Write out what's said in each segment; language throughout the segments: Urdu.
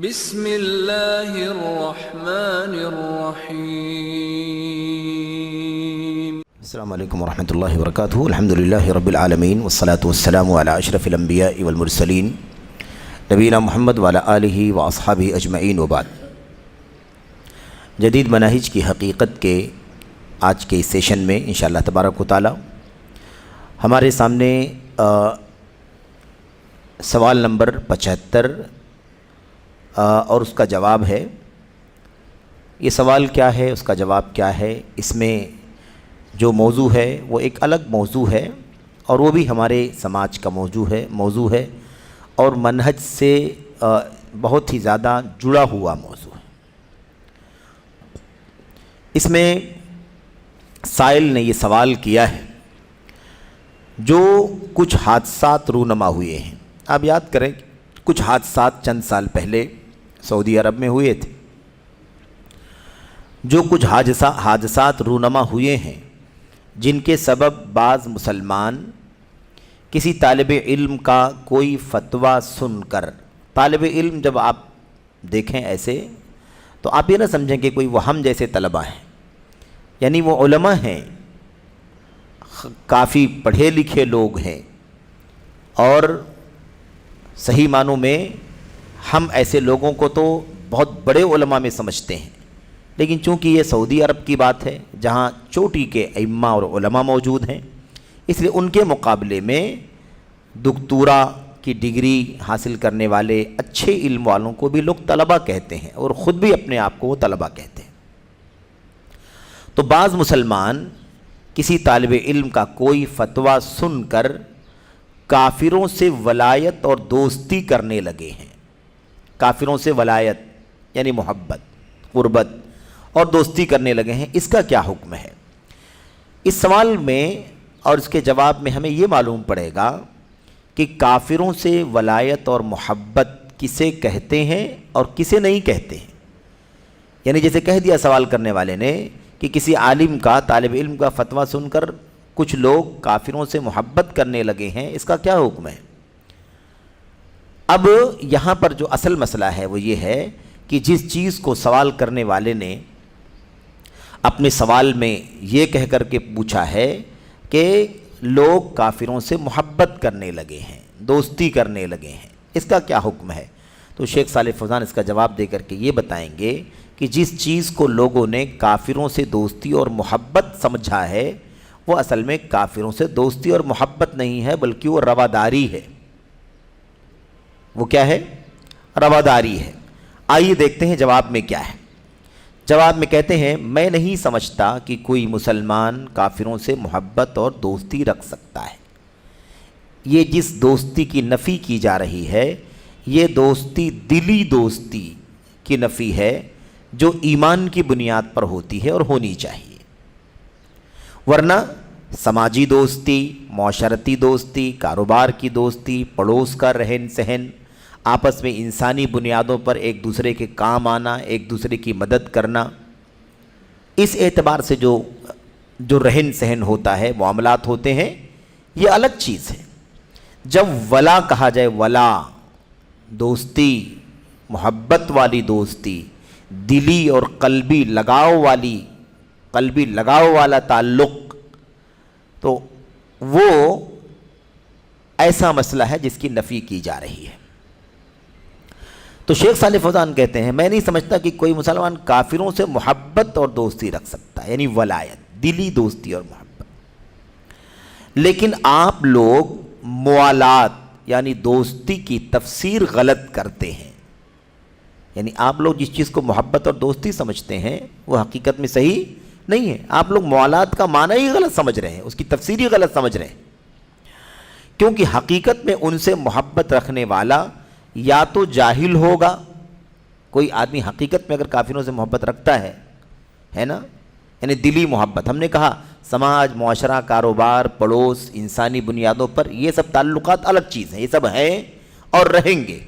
بسم اللہ الرحمن الرحیم۔ السلام علیکم ورحمۃ اللہ وبرکاتہ۔ الحمدللہ رب العالمین والصلاة والسلام علی اشرف الانبیاء والمرسلین نبینا محمد وعلی آلہ واصحابہ اجمعین وبعد۔ جدید مناہج کی حقیقت کے آج کے اس سیشن میں انشاءاللہ تبارک و تعالی ہمارے سامنے سوال نمبر 75 اور اس کا جواب ہے۔ یہ سوال کیا ہے، اس کا جواب کیا ہے، اس میں جو موضوع ہے وہ ایک الگ موضوع ہے اور وہ بھی ہمارے سماج کا موضوع ہے اور منہج سے بہت ہی زیادہ جڑا ہوا موضوع ہے۔ اس میں سائل نے یہ سوال کیا ہے، جو کچھ حادثات رونما ہوئے ہیں، آپ یاد کریں کچھ حادثات چند سال پہلے سعودی عرب میں ہوئے تھے، جو کچھ حادثات رونما ہوئے ہیں جن کے سبب بعض مسلمان کسی طالب علم کا کوئی فتویٰ سن کر، طالب علم جب آپ دیکھیں ایسے تو آپ یہ نہ سمجھیں کہ کوئی وہ ہم جیسے طلبہ ہیں، یعنی وہ علماء ہیں، کافی پڑھے لکھے لوگ ہیں اور صحیح معنوں میں ہم ایسے لوگوں کو تو بہت بڑے علماء میں سمجھتے ہیں، لیکن چونکہ یہ سعودی عرب کی بات ہے جہاں چوٹی کے ائمہ اور علماء موجود ہیں، اس لیے ان کے مقابلے میں دکتورا کی ڈگری حاصل کرنے والے اچھے علم والوں کو بھی لوگ طلبہ کہتے ہیں اور خود بھی اپنے آپ کو وہ طلبہ کہتے ہیں۔ تو بعض مسلمان کسی طالب علم کا کوئی فتویٰ سن کر کافروں سے ولایت اور دوستی کرنے لگے ہیں۔ کافروں سے ولایت یعنی محبت، قربت اور دوستی کرنے لگے ہیں، اس کا کیا حکم ہے؟ اس سوال میں اور اس کے جواب میں ہمیں یہ معلوم پڑے گا کہ کافروں سے ولایت اور محبت کسے کہتے ہیں اور کسے نہیں کہتے ہیں۔ یعنی جیسے کہہ دیا سوال کرنے والے نے کہ کسی عالم کا، طالب علم کا فتویٰ سن کر کچھ لوگ کافروں سے محبت کرنے لگے ہیں، اس کا کیا حکم ہے؟ اب یہاں پر جو اصل مسئلہ ہے وہ یہ ہے کہ جس چیز کو سوال کرنے والے نے اپنے سوال میں یہ کہہ کر کے پوچھا ہے کہ لوگ کافروں سے محبت کرنے لگے ہیں، دوستی کرنے لگے ہیں، اس کا کیا حکم ہے؟ تو شیخ صالح فوزان اس کا جواب دے کر کے یہ بتائیں گے کہ جس چیز کو لوگوں نے کافروں سے دوستی اور محبت سمجھا ہے وہ اصل میں کافروں سے دوستی اور محبت نہیں ہے، بلکہ وہ رواداری ہے۔ وہ کیا ہے؟ رواداری ہے۔ آئیے دیکھتے ہیں جواب میں کیا ہے۔ جواب میں کہتے ہیں، میں نہیں سمجھتا کہ کوئی مسلمان کافروں سے محبت اور دوستی رکھ سکتا ہے۔ یہ جس دوستی کی نفی کی جا رہی ہے یہ دوستی دلی دوستی کی نفی ہے جو ایمان کی بنیاد پر ہوتی ہے اور ہونی چاہیے، ورنہ سماجی دوستی، معاشرتی دوستی، کاروبار کی دوستی، پڑوس کا رہن سہن، آپس میں انسانی بنیادوں پر ایک دوسرے کے کام آنا، ایک دوسرے کی مدد کرنا، اس اعتبار سے جو رہن سہن ہوتا ہے، معاملات ہوتے ہیں، یہ الگ چیز ہے۔ جب ولا کہا جائے، ولا دوستی، محبت والی دوستی، دلی اور قلبی لگاؤ والا تعلق، تو وہ ایسا مسئلہ ہے جس کی نفی کی جا رہی ہے۔ تو شیخ صالح فوزان کہتے ہیں، میں نہیں سمجھتا کہ کوئی مسلمان کافروں سے محبت اور دوستی رکھ سکتا ہے، یعنی ولایت، دلی دوستی اور محبت، لیکن آپ لوگ موالات یعنی دوستی کی تفسیر غلط کرتے ہیں۔ یعنی آپ لوگ جس چیز کو محبت اور دوستی سمجھتے ہیں وہ حقیقت میں صحیح نہیں ہے، آپ لوگ موالات کا معنی ہی غلط سمجھ رہے ہیں، اس کی تفسیر ہی غلط سمجھ رہے ہیں، کیونکہ حقیقت میں ان سے محبت رکھنے والا یا تو جاہل ہوگا، کوئی آدمی حقیقت میں اگر کافروں سے محبت رکھتا ہے نا، یعنی دلی محبت، ہم نے کہا سماج، معاشرہ، کاروبار، پڑوس، انسانی بنیادوں پر یہ سب تعلقات الگ چیز ہیں، یہ سب ہیں اور رہیں گے،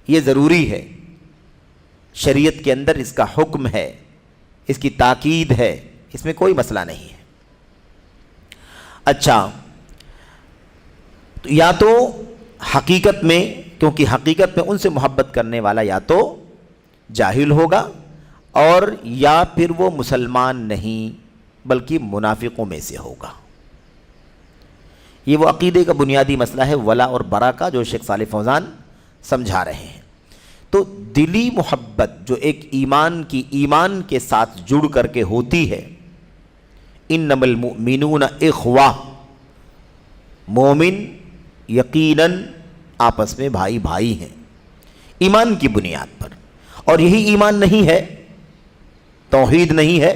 یہ ضروری ہے، شریعت کے اندر اس کا حکم ہے، اس کی تاکید ہے، اس میں کوئی مسئلہ نہیں ہے۔ اچھا، یا تو حقیقت میں کیونکہ حقیقت میں ان سے محبت کرنے والا یا تو جاہل ہوگا اور یا پھر وہ مسلمان نہیں بلکہ منافقوں میں سے ہوگا۔ یہ وہ عقیدے کا بنیادی مسئلہ ہے ولا اور برا کا، جو شیخ صالح فوزان سمجھا رہے ہیں۔ تو دلی محبت جو ایک ایمان کے ساتھ جڑ کر کے ہوتی ہے، انما المؤمنون اخوہ، مومن یقیناً آپس میں بھائی بھائی ہیں ایمان کی بنیاد پر، اور یہی ایمان نہیں ہے، توحید نہیں ہے،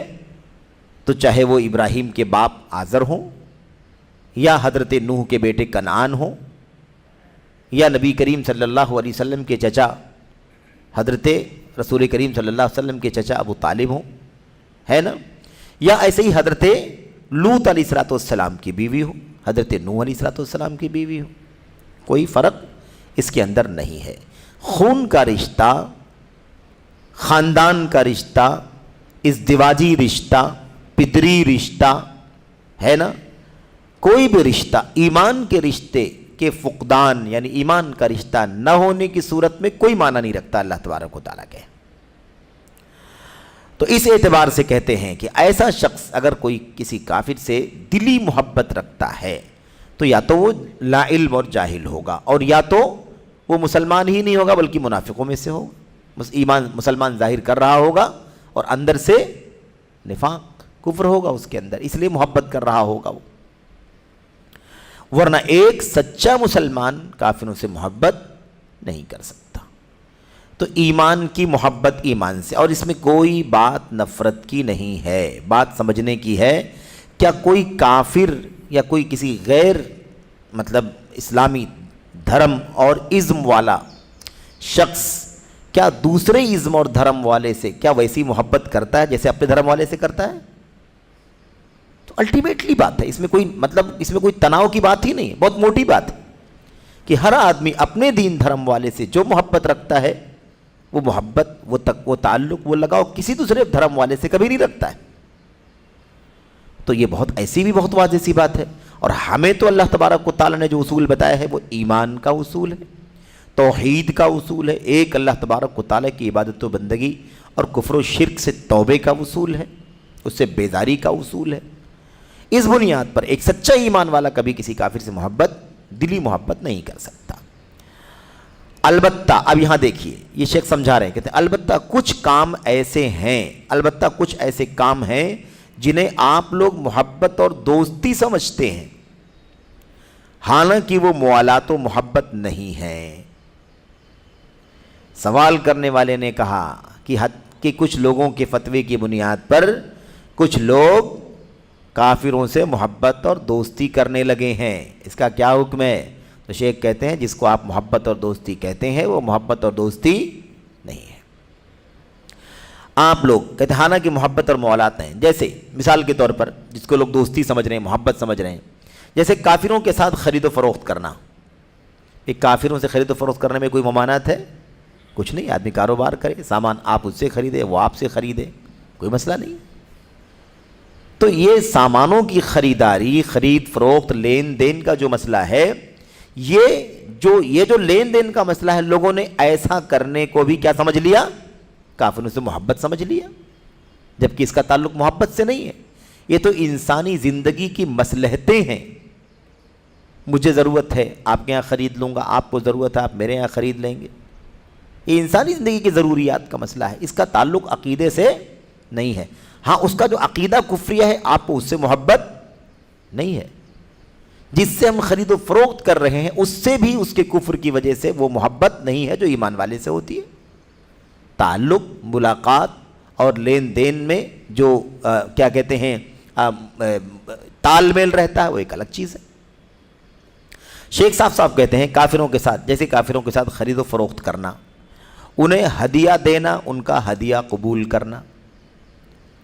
تو چاہے وہ ابراہیم کے باپ آزر ہوں یا حضرت نوح کے بیٹے کنعان ہوں یا نبی کریم صلی اللہ علیہ وسلم کے چچا حضرت رسول کریم صلی اللہ علیہ وسلم کے چچا ابو طالب ہوں، ہے نا، یا ایسے ہی حضرت لوط علیہ السلام کی بیوی ہو، حضرت نوح علیہ السلام کی بیوی ہو، کوئی فرق اس کے اندر نہیں ہے۔ خون کا رشتہ، خاندان کا رشتہ، ازدواجی رشتہ، پدری رشتہ، ہے نا، کوئی بھی رشتہ ایمان کے رشتے کے فقدان یعنی ایمان کا رشتہ نہ ہونے کی صورت میں کوئی معنی نہیں رکھتا اللہ تبارک و تعالیٰ کے۔ تو اس اعتبار سے کہتے ہیں کہ ایسا شخص اگر کوئی کسی کافر سے دلی محبت رکھتا ہے تو یا تو وہ لا علم اور جاہل ہوگا، اور یا تو وہ مسلمان ہی نہیں ہوگا بلکہ منافقوں میں سے ہوگا، مسلمان ظاہر کر رہا ہوگا اور اندر سے نفاق کفر ہوگا اس کے اندر، اس لیے محبت کر رہا ہوگا وہ۔ ورنہ ایک سچا مسلمان کافروں سے محبت نہیں کر سکتا۔ تو ایمان کی محبت ایمان سے، اور اس میں کوئی بات نفرت کی نہیں ہے، بات سمجھنے کی ہے۔ کیا کوئی کافر یا کوئی کسی غیر اسلامی دھرم اور ازم والا شخص کیا دوسرے ازم اور دھرم والے سے کیا ویسی محبت کرتا ہے جیسے اپنے دھرم والے سے کرتا ہے؟ تو الٹیمیٹلی بات ہے، اس میں کوئی تناؤ کی بات ہی نہیں ہے، بہت موٹی بات ہے کہ ہر آدمی اپنے دین دھرم والے سے جو محبت رکھتا ہے وہ محبت، وہ تعلق، وہ لگاؤ کسی دوسرے دھرم والے سے کبھی نہیں رکھتا ہے۔ تو یہ ایسی بھی بہت واضح سی بات ہے، اور ہمیں تو اللہ تبارک و تعالیٰ نے جو اصول بتایا ہے وہ ایمان کا اصول ہے، توحید کا اصول ہے، ایک اللہ تبارک و تعالیٰ کی عبادت و بندگی اور کفر و شرک سے توبے کا اصول ہے، اس سے بیزاری کا اصول ہے۔ اس بنیاد پر ایک سچا ایمان والا کبھی کسی کافر سے دلی محبت نہیں کر سکتا۔ البتہ اب یہاں دیکھیے یہ شیخ سمجھا رہے ہیں، کہتے ہیں البتہ کچھ ایسے کام ہیں جنہیں آپ لوگ محبت اور دوستی سمجھتے ہیں، حالانکہ وہ موالات و محبت نہیں ہے۔ سوال کرنے والے نے کہا کہ کچھ لوگوں کے فتوے کی بنیاد پر کچھ لوگ کافروں سے محبت اور دوستی کرنے لگے ہیں، اس کا کیا حکم ہے؟ تو شیخ کہتے ہیں جس کو آپ محبت اور دوستی کہتے ہیں وہ محبت اور دوستی نہیں ہے۔ آپ لوگ کہتے ہیں حالانکہ محبت اور موالات ہیں، جیسے مثال کے طور پر جس کو لوگ دوستی سمجھ رہے ہیں، محبت سمجھ رہے ہیں، جیسے کافروں کے ساتھ خرید و فروخت کرنا۔ ایک کافروں سے خرید و فروخت کرنے میں کوئی ممانعت ہے؟ کچھ نہیں، آدمی کاروبار کرے، سامان آپ اس سے خریدے، وہ آپ سے خریدے، کوئی مسئلہ نہیں۔ تو یہ سامانوں کی خریداری، خرید فروخت، لین دین کا جو مسئلہ ہے، یہ جو لین دین کا مسئلہ ہے، لوگوں نے ایسا کرنے کو بھی کیا سمجھ لیا؟ کافروں سے محبت سمجھ لیا، جبکہ اس کا تعلق محبت سے نہیں ہے۔ یہ تو انسانی زندگی کی مصلحتیں ہیں، مجھے ضرورت ہے آپ کے یہاں خرید لوں گا، آپ کو ضرورت ہے آپ میرے یہاں خرید لیں گے، یہ انسانی زندگی کی ضروریات کا مسئلہ ہے، اس کا تعلق عقیدے سے نہیں ہے۔ ہاں اس کا جو عقیدہ کفریہ ہے آپ کو اس سے محبت نہیں ہے، جس سے ہم خرید و فروخت کر رہے ہیں اس سے بھی اس کے کفر کی وجہ سے وہ محبت نہیں ہے جو ایمان والے سے ہوتی ہے۔ تعلق، ملاقات اور لین دین میں جو کیا کہتے ہیں تال میل رہتا ہے وہ ایک الگ چیز ہے۔ شیخ صاحب کہتے ہیں کافروں کے ساتھ، جیسے کافروں کے ساتھ خرید و فروخت کرنا، انہیں ہدیہ دینا، ان کا ہدیہ قبول کرنا،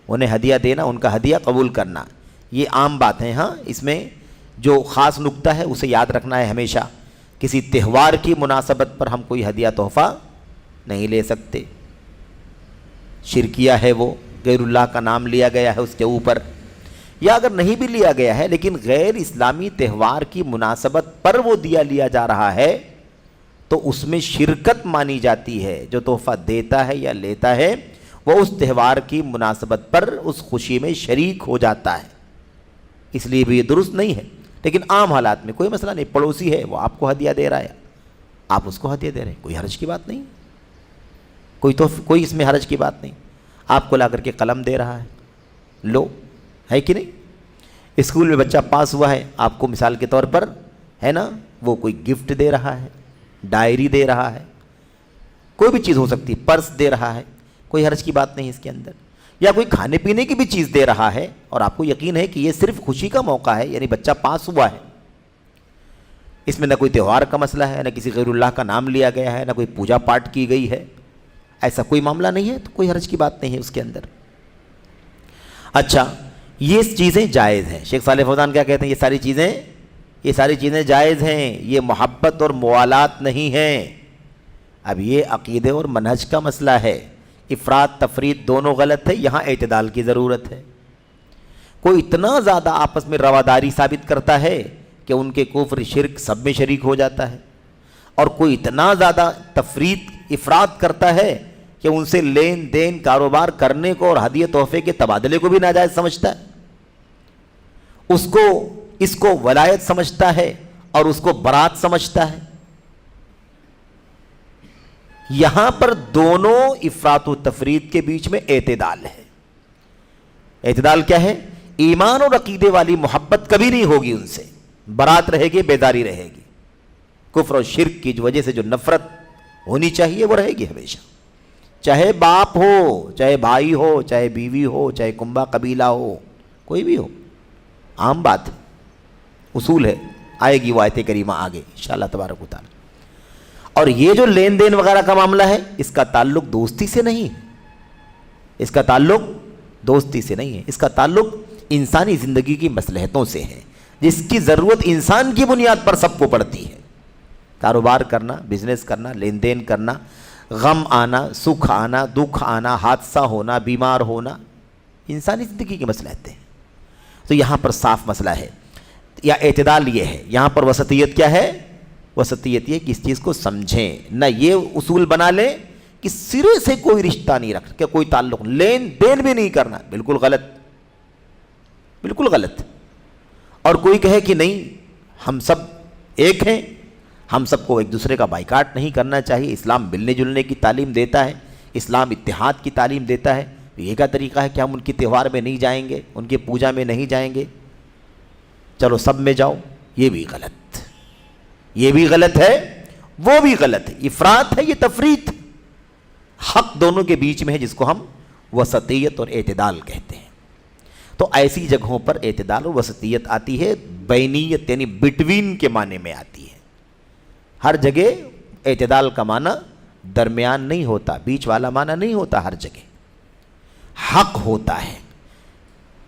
انہیں ہدیہ دینا، ان کا ہدیہ قبول کرنا، یہ عام بات ہے۔ ہاں اس میں جو خاص نقطہ ہے اسے یاد رکھنا ہے ہمیشہ، کسی تہوار کی مناسبت پر ہم کوئی ہدیہ تحفہ نہیں لے سکتے، شرکیہ ہے، وہ غیر اللہ کا نام لیا گیا ہے اس کے اوپر، یا اگر نہیں بھی لیا گیا ہے لیکن غیر اسلامی تہوار کی مناسبت پر وہ دیا لیا جا رہا ہے تو اس میں شرکت مانی جاتی ہے. جو تحفہ دیتا ہے یا لیتا ہے وہ اس تہوار کی مناسبت پر اس خوشی میں شریک ہو جاتا ہے, اس لیے بھی یہ درست نہیں ہے. لیکن عام حالات میں کوئی مسئلہ نہیں, پڑوسی ہے وہ آپ کو ہدیہ دے رہا ہے, آپ اس کو ہدیہ دے رہے ہیں, کوئی حرج کی بات نہیں, کوئی اس میں حرج کی بات نہیں. آپ کو لا کر کے قلم دے رہا ہے, لو, ہے کہ نہیں. اسکول میں بچہ پاس ہوا ہے, آپ کو مثال کے طور پر ہے نا وہ کوئی گفٹ دے رہا ہے, ڈائری دے رہا ہے, کوئی بھی چیز ہو سکتی, پرس دے رہا ہے, کوئی حرج کی بات نہیں اس کے اندر. یا کوئی کھانے پینے کی بھی چیز دے رہا ہے اور آپ کو یقین ہے کہ یہ صرف خوشی کا موقع ہے, یعنی بچہ پاس ہوا ہے, اس میں نہ کوئی تہوار کا مسئلہ ہے, نہ کسی غیر اللہ کا نام لیا گیا ہے, نہ کوئی پوجا پاٹ کی گئی ہے, ایسا کوئی معاملہ نہیں ہے, تو کوئی حرج کی بات نہیں ہے اس کے اندر. اچھا, یہ چیزیں جائز ہیں. شیخ صالح فوزان کیا کہتے ہیں, یہ ساری چیزیں جائز ہیں, یہ محبت اور موالات نہیں ہیں. اب یہ عقیدے اور منہج کا مسئلہ ہے, افراط تفریط دونوں غلط ہے, یہاں اعتدال کی ضرورت ہے. کوئی اتنا زیادہ آپس میں رواداری ثابت کرتا ہے کہ ان کے کفر شرک سب میں شریک ہو جاتا ہے, اور کوئی اتنا زیادہ تفریط افراط کرتا ہے کہ ان سے لین دین کاروبار کرنے کو اور ہدیہ تحفے کے تبادلے کو بھی ناجائز سمجھتا ہے, اس کو ولایت سمجھتا ہے اور اس کو برات سمجھتا ہے. یہاں پر دونوں افراط و تفریط کے بیچ میں اعتدال ہے. اعتدال کیا ہے؟ ایمان اور عقیدے والی محبت کبھی نہیں ہوگی, ان سے برات رہے گی, بیداری رہے گی. کفر اور شرک کی وجہ سے جو نفرت ہونی چاہیے وہ رہے گی ہمیشہ, چاہے باپ ہو, چاہے بھائی ہو, چاہے بیوی ہو, چاہے کنبہ قبیلہ ہو, کوئی بھی ہو. عام بات ہے, اصول ہے, آئے گی وہ آیت کریمہ آگے انشاءاللہ تبارک و تعالی. اور یہ جو لین دین وغیرہ کا معاملہ ہے, اس کا تعلق دوستی سے نہیں ہے, اس کا تعلق دوستی سے نہیں ہے, اس کا تعلق انسانی زندگی کی مصلحتوں سے ہے, جس کی ضرورت انسان کی بنیاد پر سب کو پڑتی ہے. کاروبار کرنا, بزنس کرنا, لین دین کرنا, غم آنا, سکھ آنا, دکھ آنا, حادثہ ہونا, بیمار ہونا, انسانی زندگی کی مصلحتیں. تو یہاں پر صاف مسئلہ ہے, یا اعتدال یہ ہے. یہاں پر وسطیت کیا ہے؟ وسطیت یہ کہ اس چیز کو سمجھیں, نہ یہ اصول بنا لیں کہ سرے سے کوئی رشتہ نہیں رکھ, کہ کوئی تعلق, لین دین بھی نہیں کرنا. بالکل غلط, بالکل غلط. اور کوئی کہے کہ نہیں ہم سب ایک ہیں, ہم سب کو ایک دوسرے کا بائیکاٹ نہیں کرنا چاہیے, اسلام ملنے جلنے کی تعلیم دیتا ہے, اسلام اتحاد کی تعلیم دیتا ہے. یہ کا طریقہ ہے کہ ہم ان کی تہوار میں نہیں جائیں گے, ان کی پوجا میں نہیں جائیں گے, چلو سب میں جاؤ. یہ بھی غلط, یہ بھی غلط ہے, وہ بھی غلط ہے. افراط ہے, یہ تفریط. حق دونوں کے بیچ میں ہے, جس کو ہم وسطیت اور اعتدال کہتے ہیں. تو ایسی جگہوں پر اعتدال اور وسطیت آتی ہے. بینیت یعنی بٹوین کے معنی میں آتی ہے. ہر جگہ اعتدال کا معنی درمیان نہیں ہوتا, بیچ والا معنی نہیں ہوتا. ہر جگہ حق ہوتا ہے.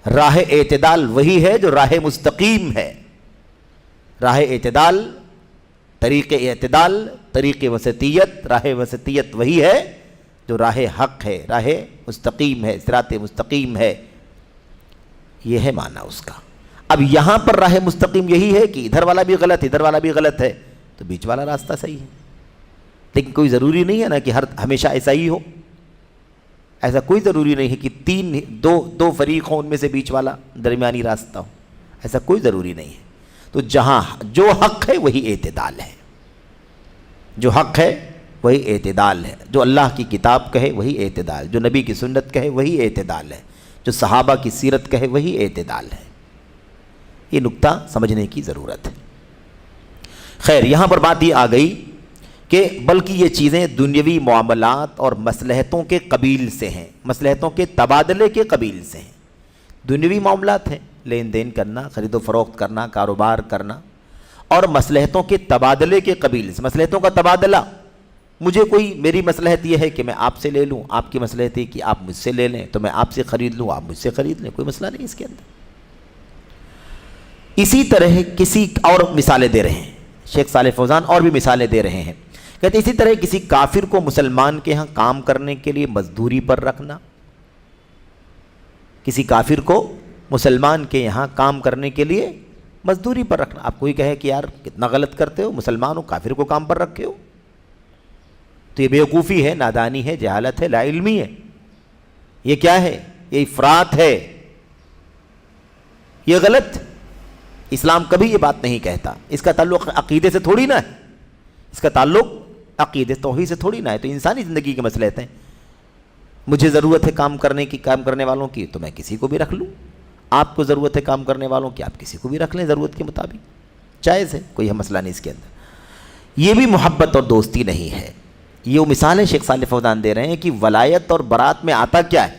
راہ اعتدال وہی ہے جو راہ مستقیم ہے. راہ اعتدال, طریق اعتدال, طریق وسطیت, راہ وسطیت وہی ہے جو راہ حق ہے, راہ مستقیم ہے, صراط مستقیم ہے. یہ ہے معنی اس کا. اب یہاں پر راہ مستقیم یہی ہے کہ ادھر والا بھی غلط, ادھر والا بھی غلط ہے, تو بیچ والا راستہ صحیح ہے. لیکن کوئی ضروری نہیں ہے نا کہ ہمیشہ ایسا ہی ہو. ایسا کوئی ضروری نہیں ہے کہ دو فریق ہوں, ان میں سے بیچ والا درمیانی راستہ ہو. ایسا کوئی ضروری نہیں ہے. تو جہاں جو حق ہے وہی اعتدال ہے, جو حق ہے وہی اعتدال ہے. جو اللہ کی کتاب کہے وہی اعتدال, جو نبی کی سنت کہے وہی اعتدال ہے, جو صحابہ کی سیرت کہے وہی اعتدال ہے. یہ نکتہ سمجھنے کی ضرورت ہے. خیر, یہاں پر بات یہ آ گئی کہ بلکہ یہ چیزیں دنیاوی معاملات اور مصلحتوں کے قبیل سے ہیں, مصلحتوں کے تبادلے کے قبیل سے ہیں. دنیاوی معاملات ہیں, لین دین کرنا, خرید و فروخت کرنا, کاروبار کرنا, اور مصلحتوں کے تبادلے کے قبیل سے. مصلحتوں کا تبادلہ, میری مصلحت یہ ہے کہ میں آپ سے لے لوں, آپ کی مصلحت ہے کہ آپ مجھ سے لے لیں, تو میں آپ سے خرید لوں, آپ مجھ سے خرید لیں, کوئی مسئلہ نہیں اس کے اندر. اسی طرح کسی اور مثالیں دے رہے ہیں شیخ صالح فوزان, اور بھی مثالیں دے رہے ہیں. کہتے اسی طرح کسی کافر کو مسلمان کے ہاں کام کرنے کے لیے مزدوری پر رکھنا, کسی کافر کو مسلمان کے یہاں کام کرنے کے لیے مزدوری پر رکھنا. آپ کوئی کہے کہ یار کتنا غلط کرتے ہو, مسلمان ہو کافر کو کام پر رکھے ہو, تو یہ بیوقوفی ہے، نادانی ہے، جہالت ہے، لا علمی ہے. یہ کیا ہے؟ یہ افراط ہے، یہ غلط. اسلام کبھی یہ بات نہیں کہتا. اس کا تعلق عقیدے سے تھوڑی نہ ہے، اس کا تعلق عقیدے توحید سے تھوڑی نہ ہے. تو انسانی زندگی کے مسئلے ہیں. مجھے ضرورت ہے کام کرنے کی، کام کرنے والوں کی، تو میں کسی کو بھی رکھ لوں. آپ کو ضرورت ہے کام کرنے والوں کی، آپ کسی کو بھی رکھ لیں ضرورت کے مطابق، جائز ہے، کوئی مسئلہ نہیں اس کے اندر. یہ بھی محبت اور دوستی نہیں ہے. یہ وہ مثالیں شیخ صالح فوزان دے رہے ہیں کہ ولایت اور برات میں آتا کیا ہے.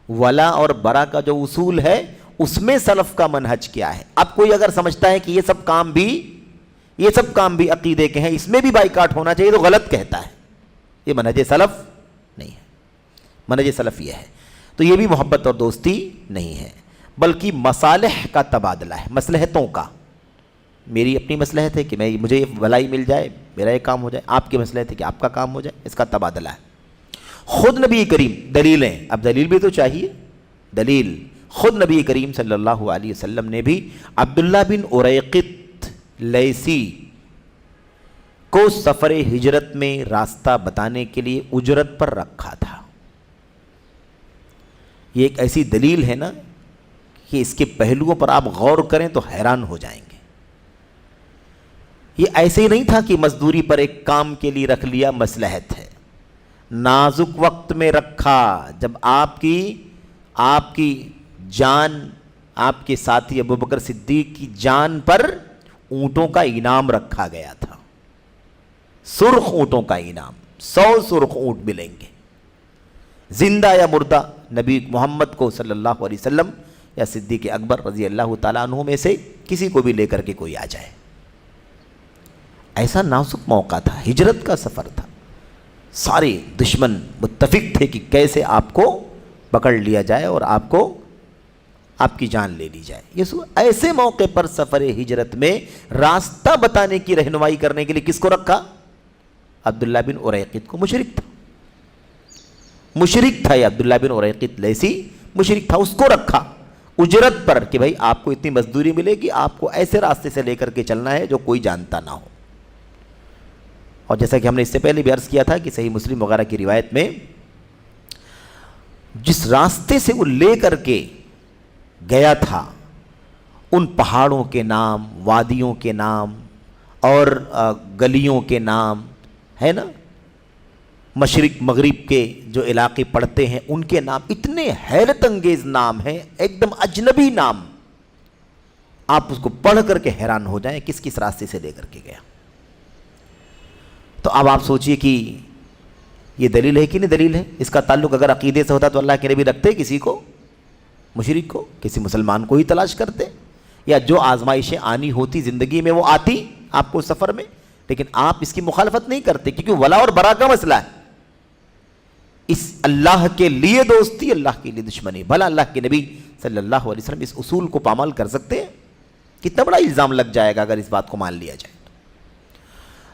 ولا اور برا کا جو اصول ہے اس میں سلف کا منہج کیا ہے. اب کوئی اگر سمجھتا ہے کہ یہ سب کام بھی عقیدے کے ہیں، اس میں بھی بائیکاٹ ہونا چاہیے، تو غلط کہتا ہے. یہ منہج سلف نہیں ہے. منہج سلف یہ ہے. تو یہ بھی محبت اور دوستی نہیں ہے، بلکہ مصالح کا تبادلہ ہے، مصلحتوں کا. میری اپنی مصلحت ہے کہ مجھے یہ بھلائی مل جائے، میرا یہ کام ہو جائے، آپ کی مصلحت ہے کہ آپ کا کام ہو جائے، اس کا تبادلہ ہے. خود نبی کریم، دلیلیں، اب دلیل بھی تو چاہیے. دلیل خود نبی کریم صلی اللہ علیہ وسلم نے بھی عبداللہ بن اریقط لیسی کو سفر ہجرت میں راستہ بتانے کے لیے اجرت پر رکھا تھا. یہ ایک ایسی دلیل ہے نا کہ اس کے پہلوؤں پر آپ غور کریں تو حیران ہو جائیں گے. یہ ایسے ہی نہیں تھا کہ مزدوری پر ایک کام کے لیے رکھ لیا، مصلحت ہے. نازک وقت میں رکھا، جب آپ کی جان، آپ کے ساتھی ابوبکر صدیق کی جان پر اونٹوں کا انعام رکھا گیا تھا. سرخ اونٹوں کا انعام، 100 سرخ اونٹ ملیں گے، زندہ یا مردہ، نبی محمد کو صلی اللہ علیہ وسلم یا صدیق اکبر رضی اللہ تعالیٰ عنہ میں سے کسی کو بھی لے کر کے کوئی آ جائے. ایسا نازک موقع تھا، ہجرت کا سفر تھا. سارے دشمن متفق تھے کہ کیسے آپ کو پکڑ لیا جائے اور آپ کی جان لے لی جائے. یہ ایسے موقع پر سفر ہجرت میں راستہ بتانے کی رہنمائی کرنے کے لیے کس کو رکھا؟ عبداللہ بن اریقط کو. مشرک تھا یہ عبداللہ بن اریقط لیسی، مشرک تھا. اس کو رکھا اجرت پر کہ بھائی آپ کو اتنی مزدوری ملے گی، آپ کو ایسے راستے سے لے کر کے چلنا ہے جو کوئی جانتا نہ ہو. اور جیسا کہ ہم نے اس سے پہلے بھی عرض کیا تھا کہ صحیح مسلم وغیرہ کی روایت میں جس راستے سے وہ لے کر کے گیا تھا، ان پہاڑوں کے نام، وادیوں کے نام اور گلیوں کے نام ہے نا، مشرق مغرب کے جو علاقے پڑتے ہیں ان کے نام، اتنے حیرت انگیز نام ہیں، ایک دم اجنبی نام. آپ اس کو پڑھ کر کے حیران ہو جائیں کس کس راستے سے لے کر کے گیا. تو اب آپ سوچئے کہ یہ دلیل ہے کہ نہیں دلیل ہے. اس کا تعلق اگر عقیدے سے ہوتا تو اللہ کے نبی رکھتے کسی کو، مشرک کو، کسی مسلمان کو ہی تلاش کرتے، یا جو آزمائشیں آنی ہوتی زندگی میں وہ آتی آپ کو سفر میں. لیکن آپ اس کی مخالفت نہیں کرتے کیونکہ ولا اور برا کا مسئلہ ہے. اس اللہ کے لیے دوستی، اللہ کے لیے دشمنی. بھلا اللہ کے نبی صلی اللہ علیہ وسلم اس اصول کو پامال کر سکتے ہیں؟ کتنا بڑا الزام لگ جائے گا اگر اس بات کو مان لیا جائے.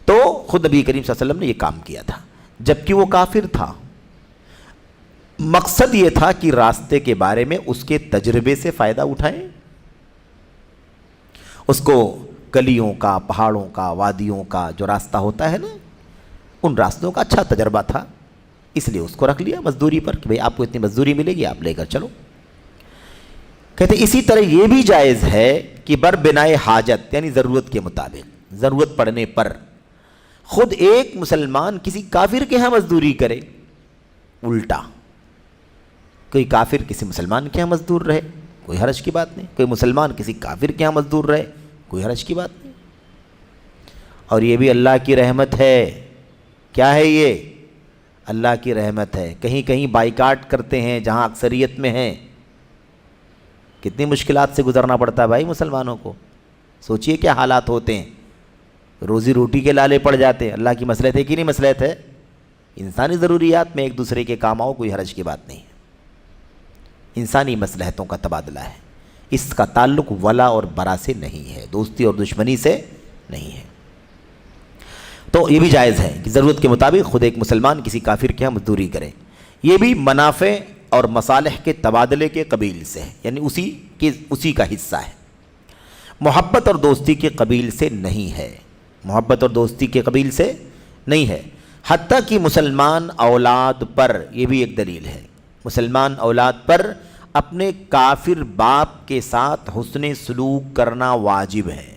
تو خود نبی کریم صلی اللہ علیہ وسلم نے یہ کام کیا تھا جبکہ وہ کافر تھا. مقصد یہ تھا کہ راستے کے بارے میں اس کے تجربے سے فائدہ اٹھائیں. اس کو گلیوں کا، پہاڑوں کا، وادیوں کا جو راستہ ہوتا ہے نا، ان راستوں کا اچھا تجربہ تھا، اس لیے اس کو رکھ لیا مزدوری پر کہ بھئی آپ کو اتنی مزدوری ملے گی، آپ لے کر چلو. کہتے اسی طرح یہ بھی جائز ہے کہ بر بنائے حاجت، یعنی ضرورت کے مطابق، ضرورت پڑنے پر خود ایک مسلمان کسی کافر کے ہاں مزدوری کرے. الٹا کوئی کافر کسی مسلمان کے ہاں مزدور رہے، کوئی حرج کی بات نہیں. کوئی مسلمان کسی کافر کے ہاں مزدور رہے، کوئی حرج کی بات نہیں. اور یہ بھی اللہ کی رحمت ہے. کیا ہے یہ؟ اللہ کی رحمت ہے. کہیں کہیں بائیکاٹ کرتے ہیں جہاں اکثریت میں ہیں. کتنی مشکلات سے گزرنا پڑتا ہے بھائی مسلمانوں کو. سوچئے کیا حالات ہوتے ہیں. روزی روٹی کے لالے پڑ جاتے ہیں. اللہ کی مصلحت ہے کہ نہیں مصلحت ہے؟ انسانی ضروریات میں ایک دوسرے کے کام آؤ، کوئی حرج کی بات نہیں ہے. انسانی مصلحتوں کا تبادلہ ہے. اس کا تعلق ولا اور برا سے نہیں ہے، دوستی اور دشمنی سے نہیں ہے. تو یہ بھی جائز ہے کہ ضرورت کے مطابق خود ایک مسلمان کسی کافر کے ہاں مزدوری کرے. یہ بھی منافع اور مصالح کے تبادلے کے قبیل سے ہے، یعنی اسی کا حصہ ہے. محبت اور دوستی کے قبیل سے نہیں ہے. محبت اور دوستی کے قبیل سے نہیں ہے. حتیٰ کہ مسلمان اولاد پر، یہ بھی ایک دلیل ہے، مسلمان اولاد پر اپنے کافر باپ کے ساتھ حسن سلوک کرنا واجب ہے،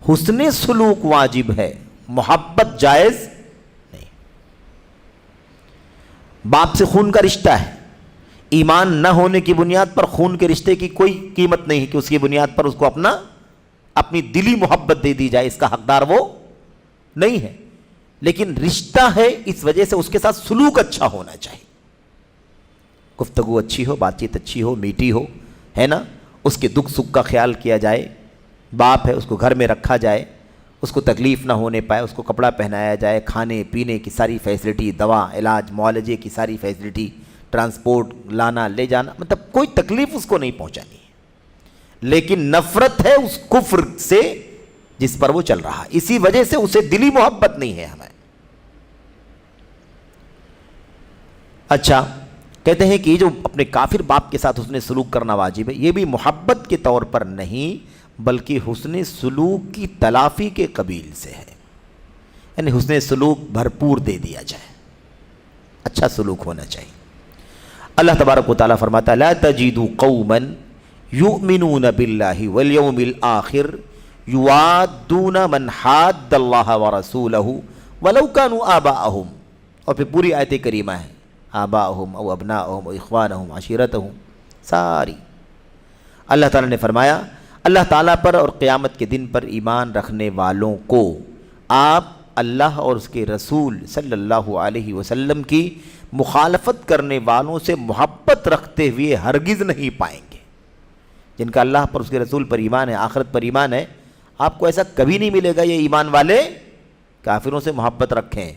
حسن سلوک واجب ہے، محبت جائز نہیں۔ باپ سے خون کا رشتہ ہے، ایمان نہ ہونے کی بنیاد پر خون کے رشتے کی کوئی قیمت نہیں ہے کہ اس کی بنیاد پر اس کو اپنی دلی محبت دے دی جائے، اس کا حقدار وہ نہیں ہے، لیکن رشتہ ہے اس وجہ سے اس کے ساتھ سلوک اچھا ہونا چاہیے، گفتگو اچھی ہو، بات چیت اچھی ہو، میٹھی ہو، ہے نا، اس کے دکھ سکھ کا خیال کیا جائے، باپ ہے اس کو گھر میں رکھا جائے، اس کو تکلیف نہ ہونے پائے، اس کو کپڑا پہنایا جائے، کھانے پینے کی ساری فیسلٹی، دوا علاج معالجے کی ساری فیسلٹی، ٹرانسپورٹ لانا لے جانا، مطلب کوئی تکلیف اس کو نہیں پہنچانی ہے، لیکن نفرت ہے اس کفر سے جس پر وہ چل رہا ہے، اسی وجہ سے اسے دلی محبت نہیں ہے ہمیں۔ اچھا، کہتے ہیں کہ جو اپنے کافر باپ کے ساتھ حسن سلوک کرنا واجب ہے، یہ بھی محبت کے طور پر نہیں بلکہ حسن سلوک کی تلافی کے قبیل سے ہے، یعنی حسن سلوک بھرپور دے دیا جائے، اچھا سلوک ہونا چاہیے۔ اللہ تبارک و تعالیٰ فرماتا ہے لا تجدوا قوما یؤمنون باللہ والیوم الآخر یوادون من حاد اللہ ورسولہ ولو كانوا آباءہم، اور پھر پوری آیت کریمہ ہے، آباءہم او ابناءہم او اخوانہم عشیرتہم، ساری اللہ تعالیٰ نے فرمایا اللہ تعالیٰ پر اور قیامت کے دن پر ایمان رکھنے والوں کو آپ اللہ اور اس کے رسول صلی اللہ علیہ وسلم کی مخالفت کرنے والوں سے محبت رکھتے ہوئے ہرگز نہیں پائیں گے۔ جن کا اللہ پر اس کے رسول پر ایمان ہے، آخرت پر ایمان ہے، آپ کو ایسا کبھی نہیں ملے گا یہ ایمان والے کافروں سے محبت رکھیں،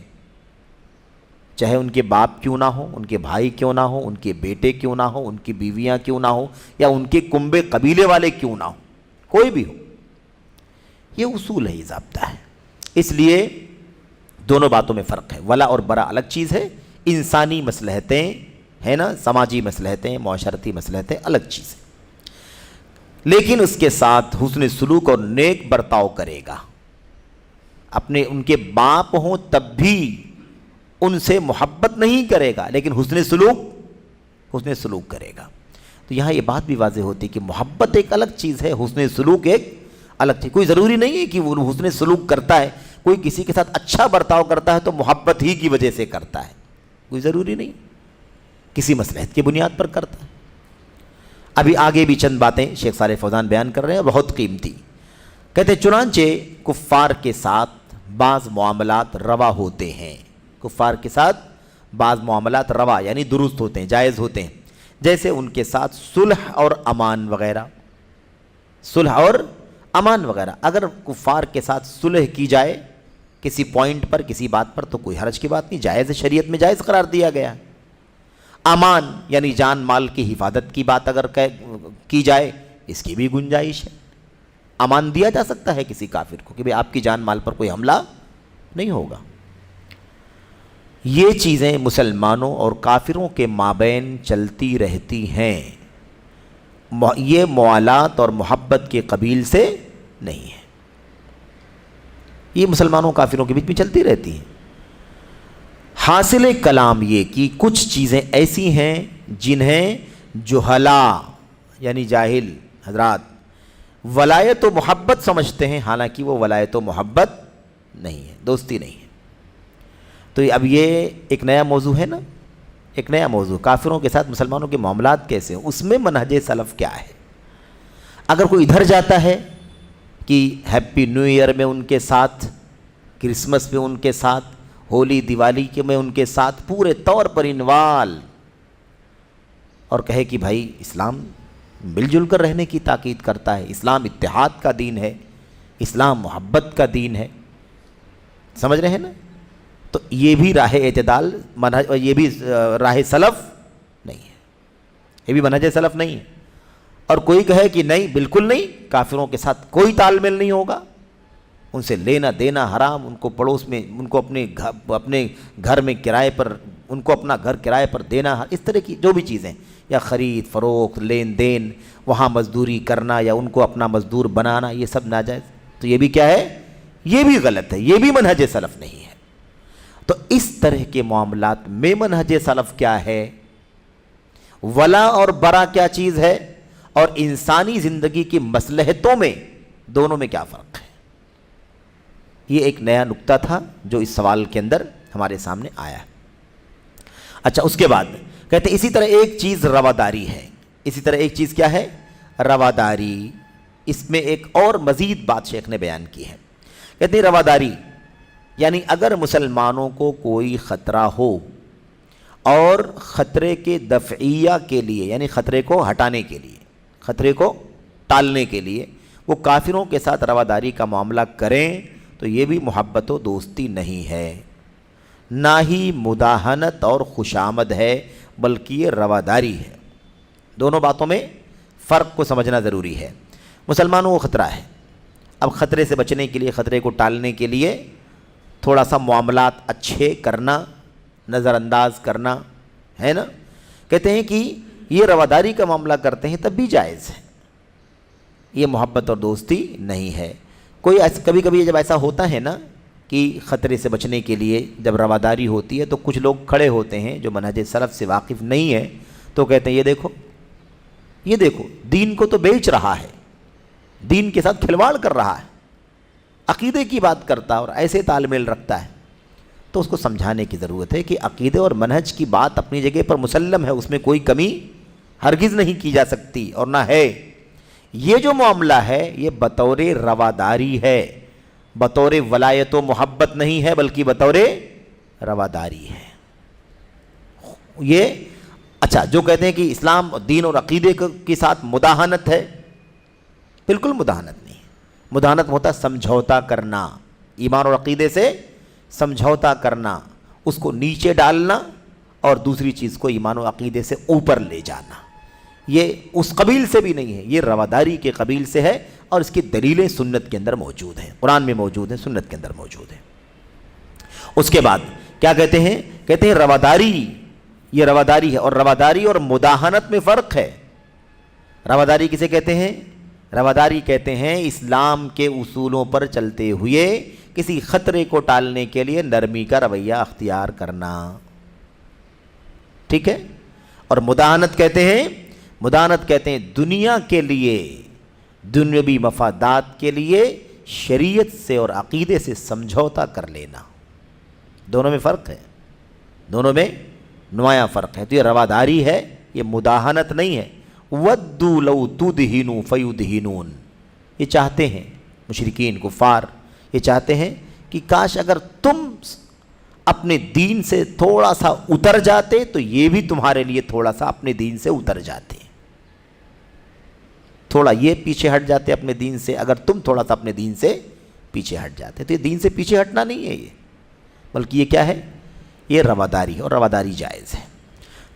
چاہے ان کے باپ کیوں نہ ہو، ان کے بھائی کیوں نہ ہو، ان کے بیٹے کیوں نہ ہو، ان کی بیویاں کیوں نہ ہو، یا ان کے کنبے قبیلے والے کیوں نہ ہو، کوئی بھی ہو، یہ اصول ہے، یہ ضابطہ ہے۔ اس لیے دونوں باتوں میں فرق ہے، ولا اور برا الگ چیز ہے، انسانی مصلحتیں ہے نا، سماجی مصلحتیں، معاشرتی مصلحتیں الگ چیز ہے، لیکن اس کے ساتھ حسن سلوک اور نیک برتاؤ کرے گا، اپنے ان کے باپ ہوں تب بھی ان سے محبت نہیں کرے گا، لیکن حسن سلوک کرے گا۔ تو یہاں یہ بات بھی واضح ہوتی ہے کہ محبت ایک الگ چیز ہے، حسن سلوک ایک الگ چیز۔ کوئی ضروری نہیں ہے کہ وہ حسن سلوک کرتا ہے، کوئی کسی کے ساتھ اچھا برتاؤ کرتا ہے تو محبت ہی کی وجہ سے کرتا ہے، کوئی ضروری نہیں، کسی مصلحت کی بنیاد پر کرتا ہے۔ ابھی آگے بھی چند باتیں شیخ صالح فوزان بیان کر رہے ہیں، بہت قیمتی۔ کہتے ہیں چنانچہ کفار کے ساتھ بعض معاملات روا ہوتے ہیں، کفار کے ساتھ بعض معاملات روا یعنی درست ہوتے ہیں، جائز ہوتے ہیں، جیسے ان کے ساتھ صلح اور امان وغیرہ، صلح اور امان وغیرہ۔ اگر کفار کے ساتھ صلح کی جائے کسی پوائنٹ پر، کسی بات پر، تو کوئی حرج کی بات نہیں، جائز ہے، شریعت میں جائز قرار دیا گیا ہے۔ امان یعنی جان مال کی حفاظت کی بات اگر کی جائے، اس کی بھی گنجائش ہے، امان دیا جا سکتا ہے کسی کافر کو کہ بھئی آپ کی جان مال پر کوئی حملہ نہیں ہوگا۔ یہ چیزیں مسلمانوں اور کافروں کے مابین چلتی رہتی ہیں، یہ موالات اور محبت کے قبیل سے نہیں ہے، یہ مسلمانوں کافروں کے بیچ میں چلتی رہتی ہیں۔ حاصل کلام یہ کہ کچھ چیزیں ایسی ہیں جنہیں جہلا یعنی جاہل حضرات ولایت و محبت سمجھتے ہیں، حالانکہ وہ ولایت و محبت نہیں ہے، دوستی نہیں ہے۔ تو اب یہ ایک نیا موضوع ہے نا، ایک نیا موضوع، کافروں کے ساتھ مسلمانوں کے معاملات کیسے ہیں، اس میں منہج سلف کیا ہے۔ اگر کوئی ادھر جاتا ہے کہ ہیپی نیو ایئر میں ان کے ساتھ، کرسمس میں ان کے ساتھ، ہولی دیوالی کے میں ان کے ساتھ پورے طور پر انوال، اور کہے کہ بھائی اسلام مل جل کر رہنے کی تاکید کرتا ہے، اسلام اتحاد کا دین ہے، اسلام محبت کا دین ہے، سمجھ رہے ہیں نا، تو یہ بھی راہ اعتدال منہج، اور یہ بھی راہ سلف نہیں ہے، یہ بھی منہج سلف نہیں ہے۔ اور کوئی کہے کہ نہیں بالکل نہیں، کافروں کے ساتھ کوئی تال میل نہیں ہوگا، ان سے لینا دینا حرام، ان کو پڑوس میں، ان کو اپنے گھر میں کرائے پر، ان کو اپنا گھر کرائے پر دینا، اس طرح کی جو بھی چیزیں، یا خرید فروخت، لین دین، وہاں مزدوری کرنا یا ان کو اپنا مزدور بنانا، یہ سب ناجائز۔ تو یہ بھی کیا ہے، یہ بھی غلط ہے، یہ بھی منہج سلف نہیں ہے۔ تو اس طرح کے معاملات میں منہج سلف کیا ہے، ولا اور برا کیا چیز ہے، اور انسانی زندگی کی مصلحتوں میں دونوں میں کیا فرق ہے، یہ ایک نیا نکتہ تھا جو اس سوال کے اندر ہمارے سامنے آیا ہے۔ اچھا، اس کے بعد کہتے ہیں اسی طرح ایک چیز رواداری ہے، اسی طرح ایک چیز کیا ہے، رواداری۔ اس میں ایک اور مزید بات شیخ نے بیان کی ہے، کہتے ہیں رواداری یعنی اگر مسلمانوں کو کوئی خطرہ ہو اور خطرے کے دفعیہ کے لیے، یعنی خطرے کو ہٹانے کے لیے، خطرے کو ٹالنے کے لیے وہ کافروں کے ساتھ رواداری کا معاملہ کریں تو یہ بھی محبت و دوستی نہیں ہے، نہ ہی مداہنت اور خوشامد ہے، بلکہ یہ رواداری ہے۔ دونوں باتوں میں فرق کو سمجھنا ضروری ہے۔ مسلمانوں کو خطرہ ہے، اب خطرے سے بچنے کے لیے، خطرے کو ٹالنے کے لیے تھوڑا سا معاملات اچھے کرنا، نظر انداز کرنا ہے نا، کہتے ہیں کہ یہ رواداری کا معاملہ کرتے ہیں تب بھی جائز ہے، یہ محبت اور دوستی نہیں ہے۔ کوئی کبھی کبھی جب ایسا ہوتا ہے نا کہ خطرے سے بچنے کے لیے جب رواداری ہوتی ہے تو کچھ لوگ کھڑے ہوتے ہیں جو منہج سلف سے واقف نہیں ہے، تو کہتے ہیں یہ دیکھو دین کو تو بیچ رہا ہے، دین کے ساتھ کھلواڑ کر رہا ہے، عقیدے کی بات کرتا اور ایسے تال میل رکھتا ہے۔ تو اس کو سمجھانے کی ضرورت ہے کہ عقیدے اور منہج کی بات اپنی جگہ پر مسلم ہے، اس میں کوئی کمی ہرگز نہیں کی جا سکتی اور نہ ہے۔ یہ جو معاملہ ہے یہ بطور رواداری ہے، بطور ولایت و محبت نہیں ہے، بلکہ بطور رواداری ہے۔ یہ اچھا، جو کہتے ہیں کہ اسلام دین اور عقیدے کے ساتھ مداہنت ہے، بالکل مداہنت نہیں ہے۔ مداہنت ہوتا ہے سمجھوتا کرنا، ایمان اور عقیدے سے سمجھوتا کرنا، اس کو نیچے ڈالنا اور دوسری چیز کو ایمان و عقیدے سے اوپر لے جانا، یہ اس قبیل سے بھی نہیں ہے، یہ رواداری کے قبیل سے ہے، اور اس کی دلیلیں سنت کے اندر موجود ہیں، قرآن میں موجود ہیں، سنت کے اندر موجود ہیں۔ اس کے بعد کیا کہتے ہیں رواداری، یہ رواداری ہے، اور رواداری اور مداہنت میں فرق ہے۔ رواداری کسے کہتے ہیں؟ رواداری کہتے ہیں اسلام کے اصولوں پر چلتے ہوئے کسی خطرے کو ٹالنے کے لیے نرمی کا رویہ اختیار کرنا، ٹھیک ہے؟ اور مداہنت کہتے ہیں دنیا کے لیے، دنیاوی مفادات کے لیے شریعت سے اور عقیدے سے سمجھوتا کر لینا۔ دونوں میں فرق ہے، دونوں میں نمایاں فرق ہے۔ تو یہ رواداری ہے، یہ مداہنت نہیں ہے۔ وَدُّوا لَوْ تُدْهِنُوا فَيُدْهِنُونَ، یہ چاہتے ہیں مشرکین کفار، یہ چاہتے ہیں کہ کاش اگر تم اپنے دین سے تھوڑا سا اتر جاتے تو یہ بھی تمہارے لیے تھوڑا سا اپنے دین سے اتر جاتے، تھوڑا یہ پیچھے ہٹ جاتے اپنے دین سے، اگر تم تھوڑا سا اپنے دین سے پیچھے ہٹ جاتے۔ تو یہ دین سے پیچھے ہٹنا نہیں ہے، یہ بلکہ یہ کیا ہے؟ یہ رواداری، اور رواداری جائز ہے۔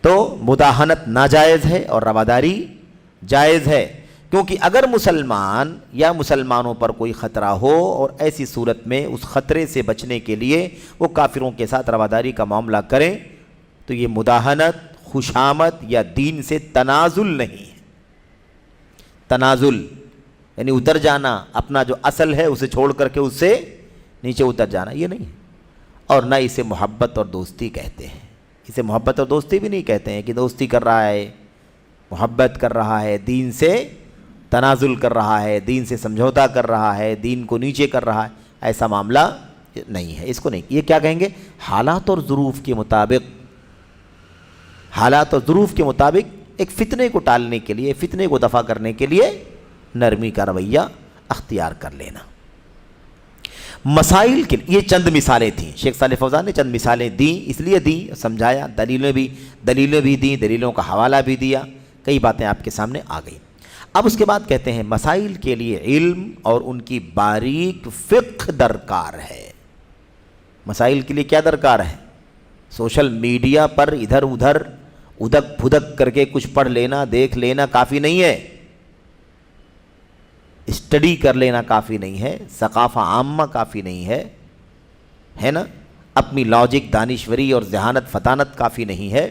تو مداہنت ناجائز ہے اور رواداری جائز ہے، کیونکہ اگر مسلمان یا مسلمانوں پر کوئی خطرہ ہو اور ایسی صورت میں اس خطرے سے بچنے کے لیے وہ کافروں کے ساتھ رواداری کا معاملہ کریں تو یہ مداہنت، خوشامد یا دین سے تنازل نہیں ہے۔ تنازل یعنی اتر جانا، اپنا جو اصل ہے اسے چھوڑ کر کے اس سے نیچے اتر جانا، یہ نہیں ہے۔ اور نہ اسے محبت اور دوستی کہتے ہیں، اسے محبت اور دوستی بھی نہیں کہتے ہیں کہ دوستی کر رہا ہے، محبت کر رہا ہے، دین سے تنازل کر رہا ہے، دین سے سمجھوتا کر رہا ہے، دین کو نیچے کر رہا ہے، ایسا معاملہ نہیں ہے، اس کو نہیں۔ یہ کیا کہیں گے؟ حالات اور ظروف کے مطابق، حالات اور ظروف کے مطابق ایک فتنے کو ٹالنے کے لیے، فتنے کو دفع کرنے کے لیے نرمی کا رویہ اختیار کر لینا۔ مسائل کے یہ چند مثالیں تھیں، شیخ صالح فوزان نے چند مثالیں دیں، اس لیے دیں، سمجھایا، دلیلیں بھی دیں، دلیلوں کا حوالہ بھی دیا، کئی باتیں آپ کے سامنے آ گئیں۔ اب اس کے بعد کہتے ہیں مسائل کے لیے علم اور ان کی باریک فقہ درکار ہے۔ مسائل کے لیے کیا درکار ہے؟ سوشل میڈیا پر ادھر ادھر ادھک پھدک کر کے کچھ پڑھ لینا، دیکھ لینا کافی نہیں ہے، اسٹڈی کر لینا کافی نہیں ہے، ثقافہ عامہ کافی نہیں ہے نا، اپنی لاجک، دانشوری اور ذہانت، فطانت کافی نہیں ہے،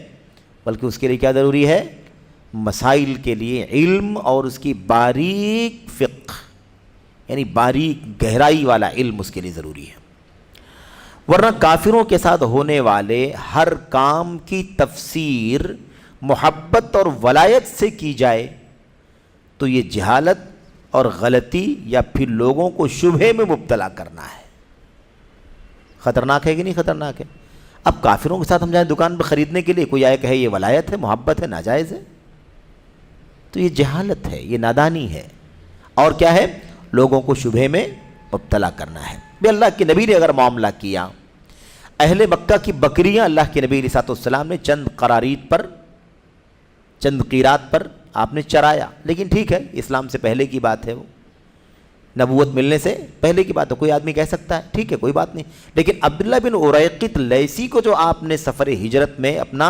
بلکہ اس کے لیے کیا ضروری ہے؟ مسائل کے لیے علم اور اس کی باریک فقہ، یعنی باریک گہرائی والا علم اس کے لیے ضروری ہے۔ ورنہ کافروں کے ساتھ ہونے والے ہر کام کی تفسیر محبت اور ولایت سے کی جائے تو یہ جہالت اور غلطی یا پھر لوگوں کو شبہے میں مبتلا کرنا ہے. خطرناک ہے کہ نہیں خطرناک ہے؟ اب کافروں کے ساتھ ہم جائیں دکان پہ خریدنے کے لیے، کوئی آئے کہے یہ ولایت ہے، محبت ہے، ناجائز ہے، تو یہ جہالت ہے، یہ نادانی ہے، اور کیا ہے؟ لوگوں کو شبہے میں مبتلا کرنا ہے. بے اللہ کے نبی نے اگر معاملہ کیا، اہل مکہ کی بکریاں اللہ کے نبی علیہ السلام نے چند قرارید پر، چند قیرات پر آپ نے چرایا، لیکن ٹھیک ہے اسلام سے پہلے کی بات ہے، وہ نبوت ملنے سے پہلے کی بات ہے، کوئی آدمی کہہ سکتا ہے، ٹھیک ہے کوئی بات نہیں. لیکن عبداللہ بن اریقط لیثی کو جو آپ نے سفر ہجرت میں اپنا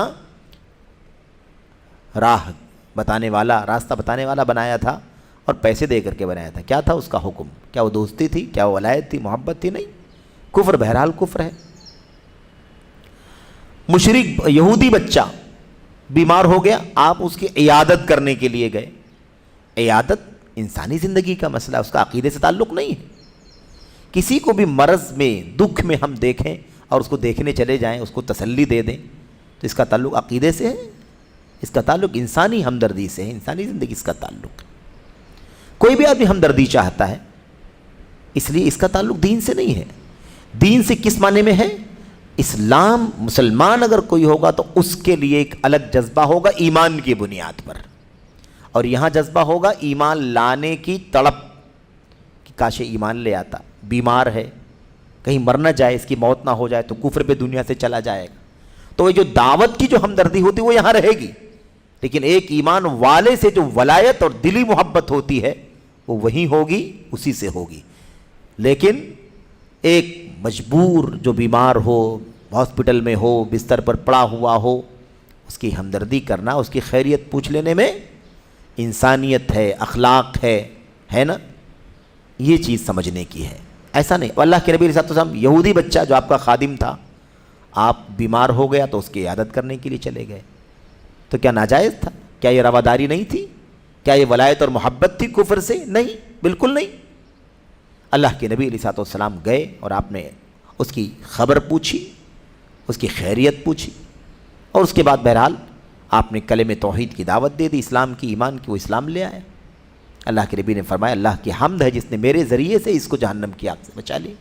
راستہ بتانے والا بنایا تھا اور پیسے دے کر کے بنایا تھا، کیا تھا اس کا حکم؟ کیا وہ دوستی تھی؟ کیا وہ ولایت تھی؟ محبت تھی؟ نہیں. کفر بہرحال کفر ہے. مشرک یہودی بچہ بیمار ہو گیا، آپ اس کی عیادت کرنے کے لیے گئے. عیادت انسانی زندگی کا مسئلہ، اس کا عقیدے سے تعلق نہیں ہے. کسی کو بھی مرض میں، دکھ میں ہم دیکھیں اور اس کو دیکھنے چلے جائیں، اس کو تسلی دے دیں، تو اس کا تعلق عقیدے سے ہے، اس کا تعلق انسانی ہمدردی سے ہے، انسانی زندگی اس کا تعلق ہے. کوئی بھی آدمی ہمدردی چاہتا ہے، اس لیے اس کا تعلق دین سے نہیں ہے. دین سے کس معنی میں ہے؟ اسلام، مسلمان اگر کوئی ہوگا تو اس کے لیے ایک الگ جذبہ ہوگا ایمان کی بنیاد پر، اور یہاں جذبہ ہوگا ایمان لانے کی تڑپ کہ کاش ایمان لے آتا. بیمار ہے، کہیں مر نہ جائے، اس کی موت نہ ہو جائے تو کفر پہ دنیا سے چلا جائے گا. تو یہ جو دعوت کی جو ہمدردی ہوتی ہے وہ یہاں رہے گی، لیکن ایک ایمان والے سے جو ولایت اور دلی محبت ہوتی ہے وہ وہیں ہوگی، اسی سے ہوگی. لیکن ایک مجبور جو بیمار ہو، ہاسپٹل میں ہو، بستر پر پڑا ہوا ہو، اس کی ہمدردی کرنا، اس کی خیریت پوچھ لینے میں انسانیت ہے، اخلاق ہے نا، یہ چیز سمجھنے کی ہے. ایسا نہیں. اللہ کے نبی علیہ السلام، یہودی بچہ جو آپ کا خادم تھا، آپ بیمار ہو گیا تو اس کی عیادت کرنے کے لیے چلے گئے، تو کیا ناجائز تھا؟ کیا یہ رواداری نہیں تھی؟ کیا یہ ولایت اور محبت تھی کفر سے؟ نہیں، بالکل نہیں. اللہ کے نبی علیہ السلام گئے اور آپ نے اس کی خبر پوچھی، اس کی خیریت پوچھی، اور اس کے بعد بہرحال آپ نے کلمہ توحید کی دعوت دے دی، اسلام کی، ایمان کی، وہ اسلام لے آیا. اللہ کے نبی نے فرمایا اللہ کی حمد ہے جس نے میرے ذریعے سے اس کو جہنم کی آگ سے بچا لی.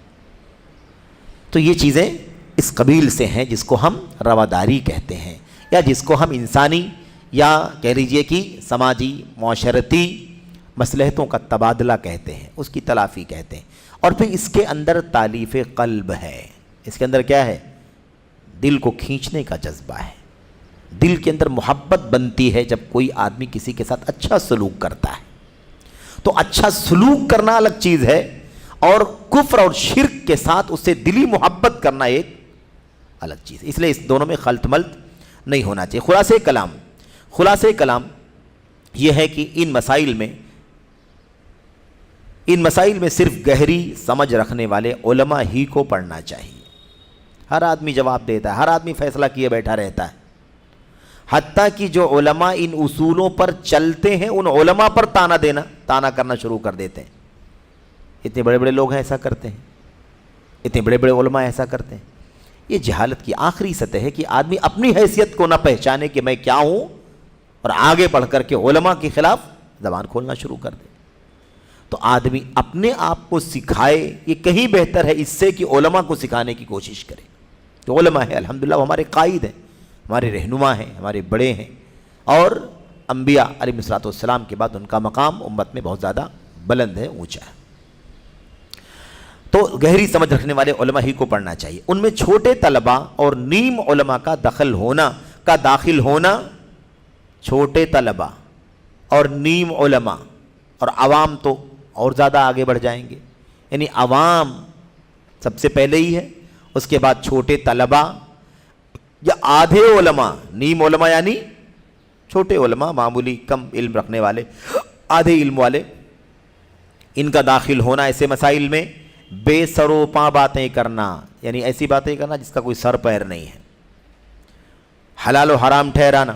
تو یہ چیزیں اس قبیل سے ہیں جس کو ہم رواداری کہتے ہیں، یا جس کو ہم انسانی یا کہہ لیجئے کہ سماجی معاشرتی مصلحتوں کا تبادلہ کہتے ہیں، اس کی تلافی کہتے ہیں. اور پھر اس کے اندر تالیف قلب ہے. اس کے اندر کیا ہے؟ دل کو کھینچنے کا جذبہ ہے. دل کے اندر محبت بنتی ہے جب کوئی آدمی کسی کے ساتھ اچھا سلوک کرتا ہے. تو اچھا سلوک کرنا الگ چیز ہے، اور کفر اور شرک کے ساتھ اس سے دلی محبت کرنا ایک الگ چیز ہے. اس لیے اس دونوں میں خلط ملط نہیں ہونا چاہیے. خلاصہ کلام یہ ہے کہ ان مسائل میں صرف گہری سمجھ رکھنے والے علماء ہی کو پڑھنا چاہیے. ہر آدمی جواب دیتا ہے، ہر آدمی فیصلہ کیے بیٹھا رہتا ہے. حتیٰ کہ جو علماء ان اصولوں پر چلتے ہیں ان علماء پر تانا کرنا شروع کر دیتے ہیں. اتنے بڑے بڑے لوگ ہیں ایسا کرتے ہیں، اتنے بڑے بڑے علماء ایسا کرتے ہیں. یہ جہالت کی آخری سطح ہے کہ آدمی اپنی حیثیت کو نہ پہچانے کہ میں کیا ہوں، اور آگے بڑھ کر کے علماء کے خلاف زبان کھولنا شروع کر دے. تو آدمی اپنے آپ کو سکھائے، یہ کہیں بہتر ہے اس سے کہ علماء کو سکھانے کی کوشش کرے. تو علماء ہیں الحمدللہ، وہ ہمارے قائد ہیں، ہمارے رہنما ہیں، ہمارے بڑے ہیں، اور انبیاء علیہ السلام کے بعد ان کا مقام امت میں بہت زیادہ بلند ہے، اونچا ہے. تو گہری سمجھ رکھنے والے علماء ہی کو پڑھنا چاہیے. ان میں چھوٹے طلباء اور نیم علماء کا داخل ہونا چھوٹے طلباء اور نیم علماء اور عوام تو اور زیادہ آگے بڑھ جائیں گے. یعنی عوام سب سے پہلے ہی ہے، اس کے بعد چھوٹے طلباء یا آدھے علماء. نیم علماء یعنی چھوٹے علماء، معمولی کم علم رکھنے والے، آدھے علم والے، ان کا داخل ہونا ایسے مسائل میں. بے سر و پاں باتیں کرنا، یعنی ایسی باتیں کرنا جس کا کوئی سر پیر نہیں ہے. حلال و حرام ٹھہرانا،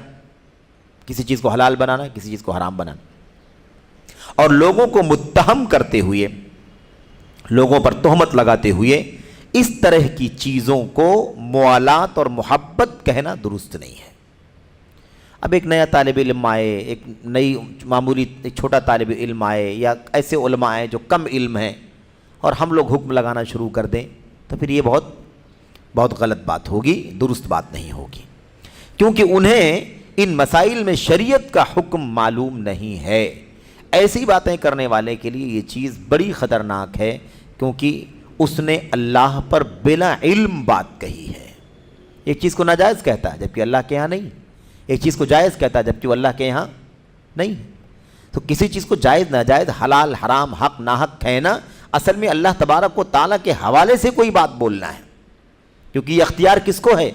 کسی چیز کو حلال بنانا، کسی چیز کو حرام بنانا، اور لوگوں کو متہم کرتے ہوئے، لوگوں پر تہمت لگاتے ہوئے اس طرح کی چیزوں کو موالات اور محبت کہنا درست نہیں ہے۔ اب ایک نیا طالب علم آئے، ایک نئی معمولی ایک چھوٹا طالب علم آئے، یا ایسے علماء آئے جو کم علم ہیں، اور ہم لوگ حکم لگانا شروع کر دیں، تو پھر یہ بہت غلط بات ہوگی، درست بات نہیں ہوگی، کیونکہ انہیں ان مسائل میں شریعت کا حکم معلوم نہیں ہے۔ ایسی باتیں کرنے والے کے لیے یہ چیز بڑی خطرناک ہے، کیونکہ اس نے اللہ پر بلا علم بات کہی ہے۔ ایک چیز کو ناجائز کہتا ہے جبکہ اللہ کے یہاں نہیں، ایک چیز کو جائز کہتا ہے جبکہ وہ اللہ کے یہاں نہیں۔ تو کسی چیز کو جائز ناجائز، حلال حرام، حق ناحق کہنا اصل میں اللہ تبارک و تعالیٰ کے حوالے سے کوئی بات بولنا ہے، کیونکہ یہ اختیار کس کو ہے؟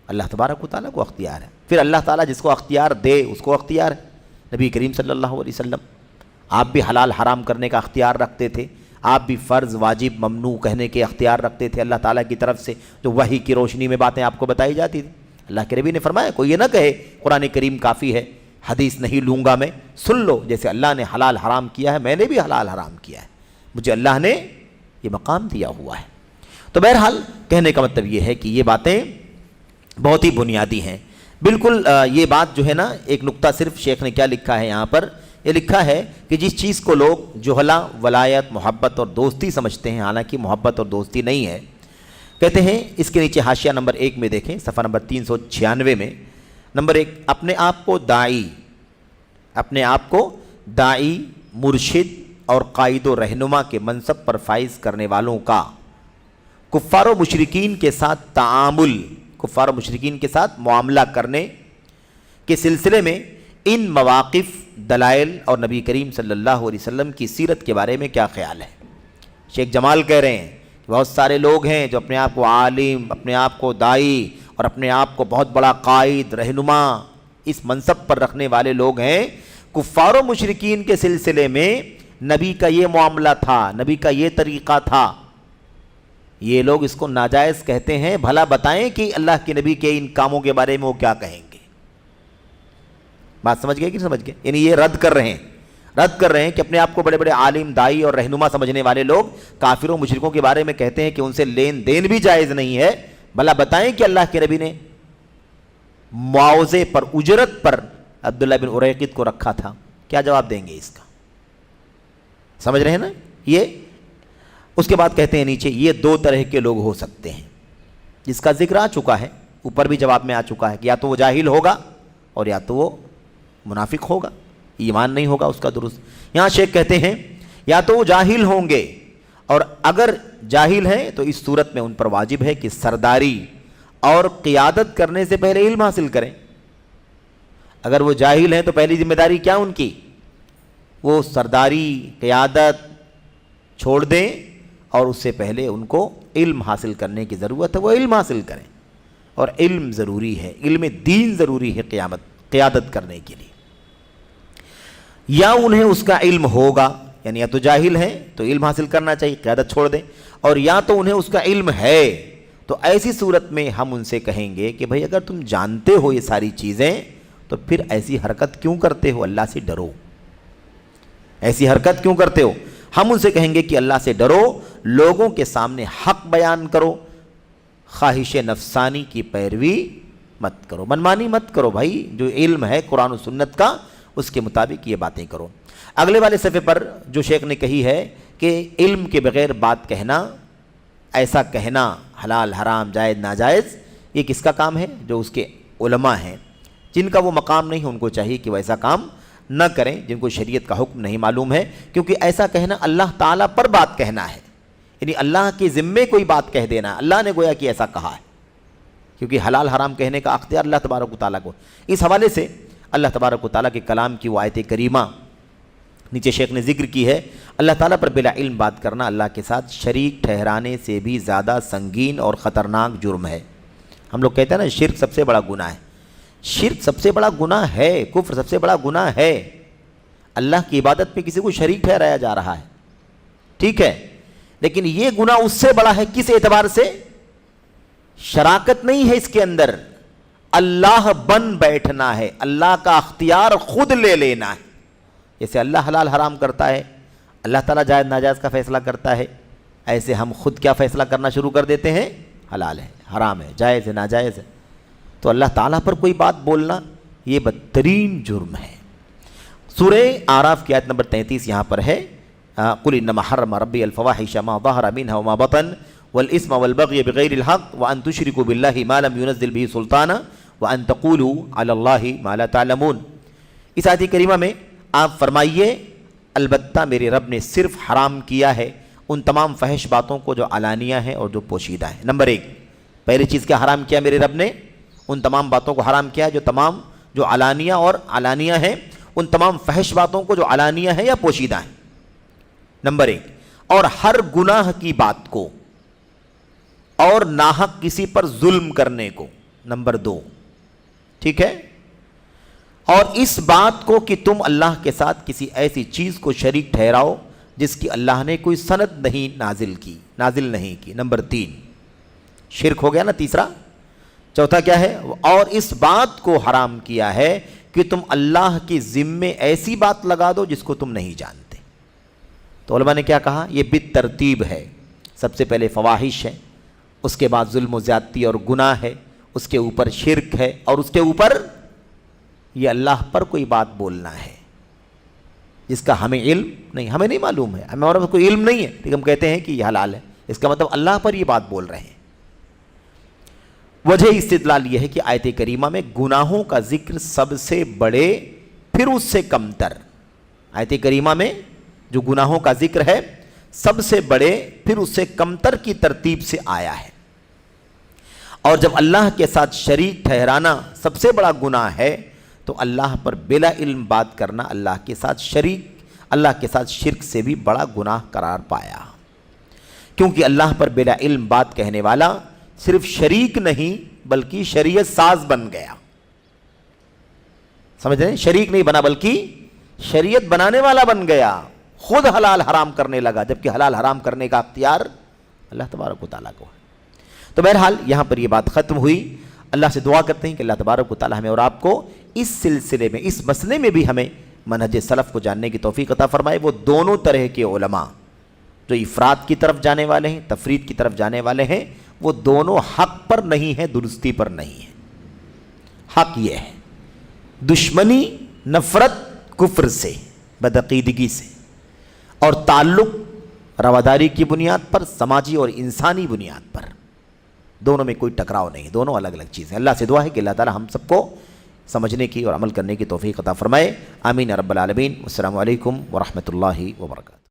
اللہ تبارک و تعالیٰ کو اختیار ہے۔ پھر اللہ تعالیٰ جس کو اختیار دے اس کو اختیار ہے۔ نبی کریم صلی اللہ علیہ وسلم آپ بھی حلال حرام کرنے کا اختیار رکھتے تھے، آپ بھی فرض واجب ممنوع کہنے کے اختیار رکھتے تھے اللہ تعالیٰ کی طرف سے، جو وحی کی روشنی میں باتیں آپ کو بتائی جاتی تھی۔ اللہ کے نبی نے فرمایا کوئی یہ نہ کہے قرآن کریم کافی ہے، حدیث نہیں لوں گا میں، سن لو، جیسے اللہ نے حلال حرام کیا ہے میں نے بھی حلال حرام کیا ہے، مجھے اللہ نے یہ مقام دیا ہوا ہے۔ تو بہرحال کہنے کا مطلب یہ ہے کہ یہ باتیں بہت ہی بنیادی ہیں۔ بالکل یہ بات جو ہے نا، ایک نقطہ صرف شیخ نے کیا لکھا ہے یہاں پر، یہ لکھا ہے کہ جس چیز کو لوگ جہلا، ولایت، محبت اور دوستی سمجھتے ہیں، حالانکہ محبت اور دوستی نہیں ہے، کہتے ہیں اس کے نیچے حاشیہ نمبر 1 میں دیکھیں، صفحہ نمبر 396 میں، نمبر 1، اپنے آپ کو داعی، مرشد اور قائد و رہنما کے منصب پر فائز کرنے والوں کا کفار و مشرکین کے ساتھ تعامل، کفار و مشرکین کے ساتھ معاملہ کرنے کے سلسلے میں ان مواقف، دلائل اور نبی کریم صلی اللہ علیہ وسلم کی سیرت کے بارے میں کیا خیال ہے؟ شیخ جمال کہہ رہے ہیں کہ بہت سارے لوگ ہیں جو اپنے آپ کو عالم، اپنے آپ کو داعی اور اپنے آپ کو بہت بڑا قائد، رہنما اس منصب پر رکھنے والے لوگ ہیں، کفار و مشرکین کے سلسلے میں نبی کا یہ معاملہ تھا، نبی کا یہ طریقہ تھا، یہ لوگ اس کو ناجائز کہتے ہیں، بھلا بتائیں کہ اللہ کے نبی کے ان کاموں کے بارے میں وہ کیا کہیں گے؟ بات سمجھ گئے کہ نہیں سمجھ گئے؟ یعنی یہ رد کر رہے ہیں کہ اپنے آپ کو بڑے بڑے عالم، داعی اور رہنما سمجھنے والے لوگ کافروں مشرکوں کے بارے میں کہتے ہیں کہ ان سے لین دین بھی جائز نہیں ہے، بھلا بتائیں کہ اللہ کے نبی نے معاوضے پر، اجرت پر عبداللہ بن اریقط کو رکھا تھا، کیا جواب دیں گے اس کا؟ سمجھ رہے ہیں نا؟ یہ اس کے بعد کہتے ہیں نیچے، یہ 2 طرح کے لوگ ہو سکتے ہیں، جس کا ذکر آ چکا ہے، اوپر بھی جواب میں آ چکا ہے کہ یا تو وہ جاہل ہوگا اور یا تو وہ منافق ہوگا، ایمان نہیں ہوگا اس کا درست۔ یہاں شیخ کہتے ہیں یا تو وہ جاہل ہوں گے، اور اگر جاہل ہیں تو اس صورت میں ان پر واجب ہے کہ سرداری اور قیادت کرنے سے پہلے علم حاصل کریں۔ اگر وہ جاہل ہیں تو پہلی ذمہ داری کیا ان کی؟ وہ سرداری، قیادت چھوڑ دیں، اور اس سے پہلے ان کو علم حاصل کرنے کی ضرورت ہے، وہ علم حاصل کریں، اور علم ضروری ہے، علم دین ضروری ہے قیادت کرنے کے لیے۔ یا انہیں اس کا علم ہوگا، یعنی یا تو جاہل ہیں تو علم حاصل کرنا چاہیے، قیادت چھوڑ دیں، اور یا تو انہیں اس کا علم ہے، تو ایسی صورت میں ہم ان سے کہیں گے کہ بھئی اگر تم جانتے ہو یہ ساری چیزیں تو پھر ایسی حرکت کیوں کرتے ہو؟ اللہ سے ڈرو، ایسی حرکت کیوں کرتے ہو؟ ہم ان سے کہیں گے کہ اللہ سے ڈرو، لوگوں کے سامنے حق بیان کرو، خواہش نفسانی کی پیروی مت کرو، منمانی مت کرو، بھائی جو علم ہے قرآن و سنت کا اس کے مطابق یہ باتیں کرو۔ اگلے والے صفحے پر جو شیخ نے کہی ہے کہ علم کے بغیر بات کہنا، ایسا کہنا حلال حرام جائز ناجائز، یہ کس کا کام ہے؟ جو اس کے علماء ہیں، جن کا وہ مقام نہیں، ان کو چاہیے کہ وہ ایسا کام نہ کریں، جن کو شریعت کا حکم نہیں معلوم ہے، کیونکہ ایسا کہنا اللہ تعالیٰ پر بات کہنا ہے، یعنی اللہ کے ذمے کوئی بات کہہ دینا، اللہ نے گویا کہ ایسا کہا ہے، کیونکہ حلال حرام کہنے کا اختیار اللہ تبارک و تعالیٰ کو۔ اس حوالے سے اللہ تبارک و تعالیٰ کے کلام کی وہ آیت کریمہ نیچے شیخ نے ذکر کی ہے، اللہ تعالیٰ پر بلا علم بات کرنا اللہ کے ساتھ شریک ٹھہرانے سے بھی زیادہ سنگین اور خطرناک جرم ہے۔ ہم لوگ کہتے ہیں نا شرک سب سے بڑا گناہ ہے، شرک سب سے بڑا گناہ ہے، کفر سب سے بڑا گناہ ہے، اللہ کی عبادت میں کسی کو شریک ٹھہرایا جا رہا ہے، ٹھیک ہے، لیکن یہ گناہ اس سے بڑا ہے، کس اعتبار سے؟ شراکت نہیں ہے اس کے اندر، اللہ بن بیٹھنا ہے، اللہ کا اختیار خود لے لینا ہے۔ جیسے اللہ حلال حرام کرتا ہے، اللہ تعالیٰ جائز ناجائز کا فیصلہ کرتا ہے، ایسے ہم خود کیا فیصلہ کرنا شروع کر دیتے ہیں؟ حلال ہے، حرام ہے، جائز ہے، ناجائز ہے۔ تو اللہ تعالیٰ پر کوئی بات بولنا یہ بدترین جرم ہے۔ سورہ اعراف کی آیت نمبر 33 یہاں پر ہے، قُلْ إِنَّمَا حَرَّمَ رَبِّي الْفَوَاحِشَ مَا ظَهَرَ مِنْهَا وَمَا بَطَنَ وَالْإِثْمَ وَالْبَغْيَ بِغَيْرِ الْحَقِّ وَأَن تُشْرِكُوا بِاللَّهِ مَا لَمْ يُنَزِّلْ بِهِ سُلْطَانًا وَأَن تَقُولُوا عَلَى اللَّهِ مَا لَا تَعْلَمُونَ۔ اس آیت کریمہ میں آپ فرمائیے البتہ میرے رب نے صرف حرام کیا ہے ان تمام فحش باتوں کو جو علانیہ ہیں اور جو پوشیدہ ہیں۔ نمبر 1، پہلی چیز کیا حرام کیا میرے رب نے؟ ان تمام باتوں کو حرام کیا جو علانیہ اور علانیہ ہیں، ان تمام فحش باتوں کو جو علانیہ ہیں یا پوشیدہ ہیں، نمبر 1۔ اور ہر گناہ کی بات کو اور ناحق کسی پر ظلم کرنے کو، نمبر 2، ٹھیک ہے؟ اور اس بات کو کہ تم اللہ کے ساتھ کسی ایسی چیز کو شریک ٹھہراؤ جس کی اللہ نے کوئی سند نہیں نازل نہیں کی، نمبر 3۔ شرک ہو گیا نا تیسرا۔ چوتھا کیا ہے؟ اور اس بات کو حرام کیا ہے کہ تم اللہ کی ذمے ایسی بات لگا دو جس کو تم نہیں جانتے۔ تو علماء نے کیا کہا؟ یہ بالترتیب ہے۔ سب سے پہلے فواحش ہے، اس کے بعد ظلم و زیادتی اور گناہ ہے، اس کے اوپر شرک ہے، اور اس کے اوپر یہ اللہ پر کوئی بات بولنا ہے جس کا ہمیں علم نہیں، ہمیں نہیں معلوم ہے، ہمیں اور کوئی علم نہیں ہے، لیکن ہم کہتے ہیں کہ یہ حلال ہے، اس کا مطلب اللہ پر یہ بات بول رہے ہیں۔ وجہ استدلال یہ ہے کہ آیت کریمہ میں گناہوں کا ذکر سب سے بڑے پھر اس سے کمتر، آیت کریمہ میں جو گناہوں کا ذکر ہے سب سے بڑے پھر اس سے کمتر کی ترتیب سے آیا ہے۔ اور جب اللہ کے ساتھ شریک ٹھہرانا سب سے بڑا گناہ ہے تو اللہ پر بلا علم بات کرنا اللہ کے ساتھ شرک سے بھی بڑا گناہ قرار پایا، کیونکہ اللہ پر بلا علم بات کہنے والا صرف شریک نہیں بلکہ شریعت ساز بن گیا۔ سمجھ رہے ہیں؟ شریک نہیں بنا بلکہ شریعت بنانے والا بن گیا، خود حلال حرام کرنے لگا، جبکہ حلال حرام کرنے کا اختیار اللہ تبارک و تعالیٰ کو ہے۔ تو بہرحال یہاں پر یہ بات ختم ہوئی۔ اللہ سے دعا کرتے ہیں کہ اللہ تبارک و تعالیٰ ہمیں اور آپ کو اس سلسلے میں، اس مسئلے میں بھی ہمیں منہج سلف کو جاننے کی توفیق عطا فرمائے۔ وہ دونوں طرح کے علماء جو افراد کی طرف جانے والے ہیں، تفرید کی طرف جانے والے ہیں، وہ دونوں حق پر نہیں ہیں، درستی پر نہیں ہیں۔ حق یہ ہے دشمنی، نفرت کفر سے، بدعقیدگی سے، اور تعلق رواداری کی بنیاد پر، سماجی اور انسانی بنیاد پر، دونوں میں کوئی ٹکراؤ نہیں، دونوں الگ الگ چیزیں۔ اللہ سے دعا ہے کہ اللہ تعالی ہم سب کو سمجھنے کی اور عمل کرنے کی توفیق عطا فرمائے۔ آمین رب العالمین۔ السلام علیکم ورحمۃ اللہ وبرکاتہ۔